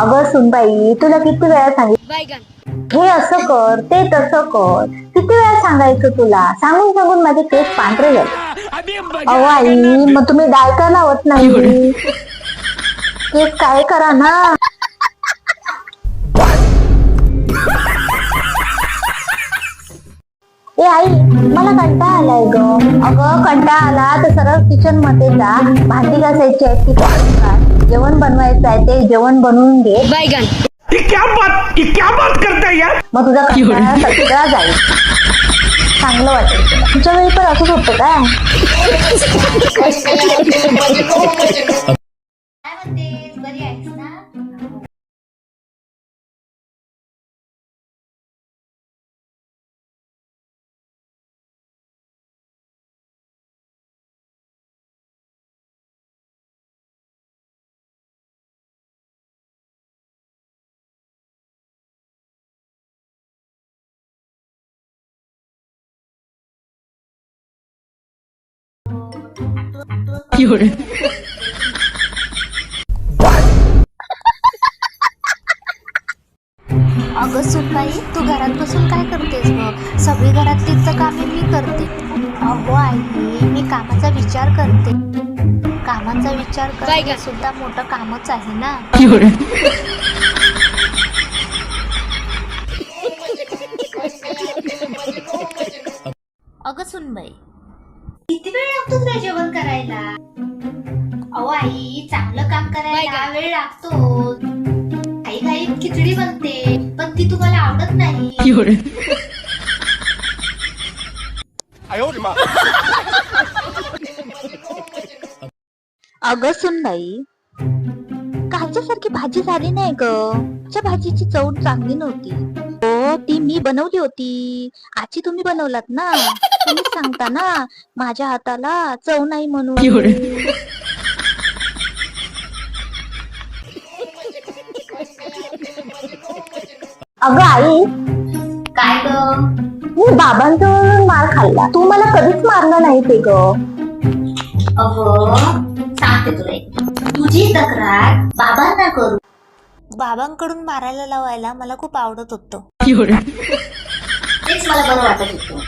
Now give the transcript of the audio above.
अगं सुनबाई, तुला किती वेळा सांगितलं हे असं कर ते तसं कर, किती वेळा सांगायचं तुला? सांगून सांगून माझे केस पांढरे झाले. अहो आई, मग तुम्ही डाय का लावत नाही? केस काय करा ना. ए आई, मला कंटाळा आलाय ग. अगं कंटाळा आला तर सरळ किचन मध्ये जा, भांडी घासायची आहे ती घासून काढ, जेवण बनवायचं आहे ते जेवण बनवून घे. ये क्या बात करता है यार? मग तुझा कंटाळा सगळा जाईल, चांगलं वाटेल. तुझ्या वेळी पण असंच होतं काय? बरी आहेस ना? अगं सुनबाई, तू घरात बसून काय करतेस ग? सगळी घरातलीच कामे मी करते. अगो आई, मी कामाचा विचार करते. कामाचा विचार करणं सुद्धा मोठं कामच आहे ना. अगं सुनबाई, किती वेळ लागतो तुला जेवण करायला? अहो आई, चांगलं काम करायला वेळ लागतो. काही काही खिचडी बनते, पण ती तुम्हाला आवडत नाही. अगं सुनबाई, कालच्यासारखी भाजी झाली नाही ग. त्या भाजीची चव चांगली नव्हती. हो, ती मी बनवली होती. आजी तुम्ही बनवलात ना. तुम्हीच सांगता ना माझ्या हाताला चव नाही म्हणून. अगं आई, काय ग? मी बाबांजवळून मार खाल्ला, तू मला कधीच मारलं नाही ते ग. अगं सांगते तुला एक, तुझी तक्रार बाबांना करू. बाबांकडून मारायला लावायला मला खूप आवडत होतं. तेच मला बरं वाटत होतं.